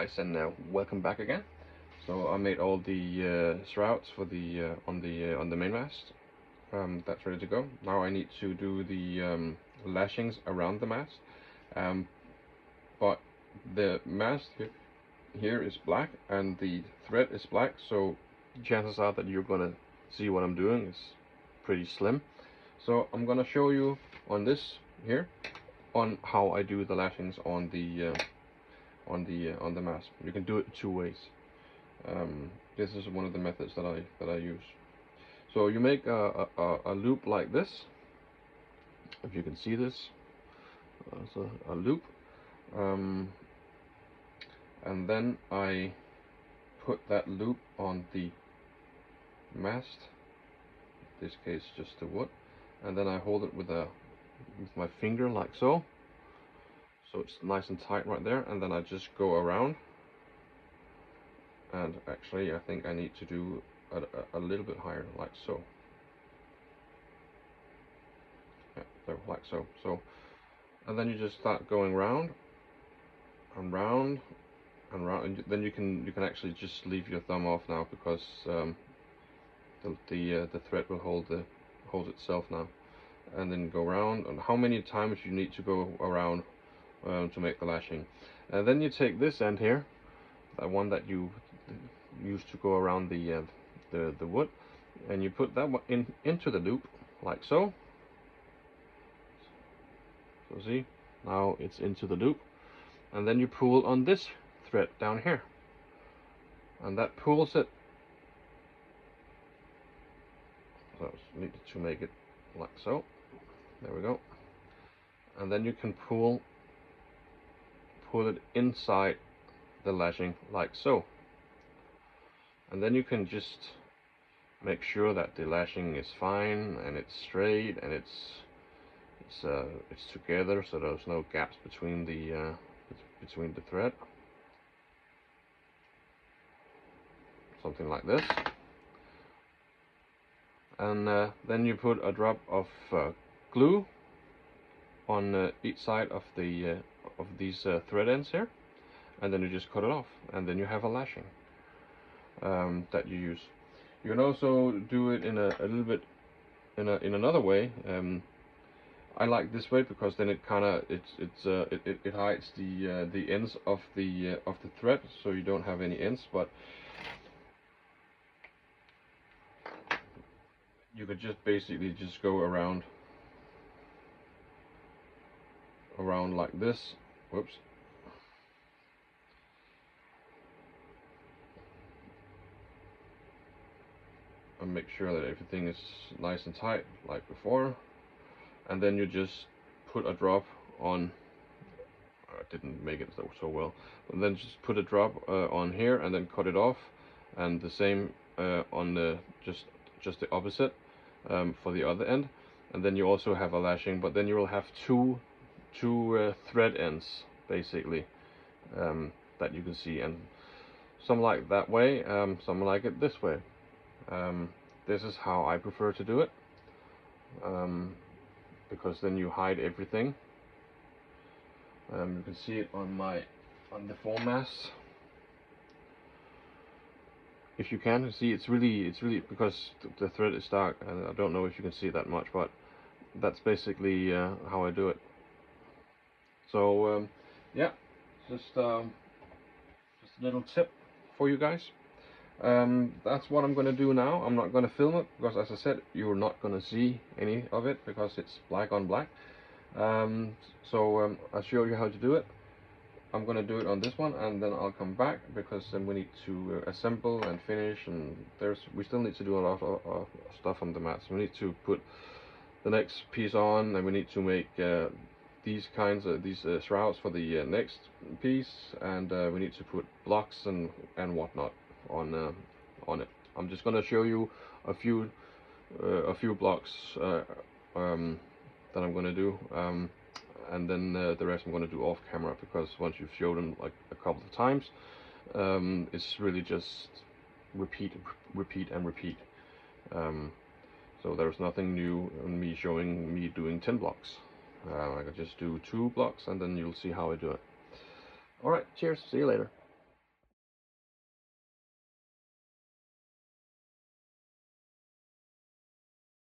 guys, and welcome back again. So I made all the shrouds for the on the main mast. That's ready to go. Now I need to do the lashings around the mast. But the mast here is black and the thread is black, so chances are that you're gonna see what I'm doing is pretty slim. So I'm gonna show you on this here on how I do the lashings on the mast. You can do it two ways. This is one of the methods that I use. So you make a loop like this. If you can see this, so a loop, and then I put that loop on the mast. In this case, just the wood, and then I hold it with my finger like so. So it's nice and tight right there, and then I just go around. And actually, I think I need to do a little bit higher, like so. Yeah, so like so. So, and then you just start going round and round and round, and then you can actually just leave your thumb off now, because the thread will hold itself now. And then go around, and how many times you need to go around to make the lashing. And then you take this end here, that one that you used to go around the wood, and you put that one into the loop like so. So see, now it's into the loop, and then you pull on this thread down here, and that pulls it. So I needed to make it like so. There we go. And then you can pull it inside the lashing like so. And then you can just make sure that the lashing is fine and it's straight and it's together, so there's no gaps between the thread. Something like this. And then you put a drop of glue on each side of these thread ends here, and then you just cut it off, and then you have a lashing that you use. You can also do it in a little bit in another way. I like this way because then it kind of it hides the ends of the thread, so you don't have any ends. But you could just basically just go around like this. Whoops. And make sure that everything is nice and tight like before, and then you just put a drop on. I didn't make it so well, but then just put a drop on here and then cut it off, and the same on the just the opposite for the other end. And then you also have a lashing, but then you will have two thread ends basically that you can see, and some like that way, some like it this way. This is how I prefer to do it, because then you hide everything. You can see it on the foremasts. If you can see, it's really because the thread is dark, and I don't know if you can see that much, but that's basically how I do it. So yeah, just a little tip for you guys. That's what I'm going to do now. I'm not going to film it because, as I said, you're not going to see any of it because it's black on black. So I'll show you how to do it. I'm going to do it on this one, and then I'll come back because then we need to assemble and finish, and we still need to do a lot of stuff on the mats. We need to put the next piece on, and we need to make these kinds of shrouds for the next piece, and we need to put blocks and whatnot on it. I'm just going to show you a few blocks that I'm going to do, and then the rest I'm going to do off camera, because once you've showed them like a couple of times, it's really just repeat and repeat. So there's nothing new in me showing me doing 10 blocks. I can just do 2 blocks, and then you'll see how I do it. Alright, cheers, see you later.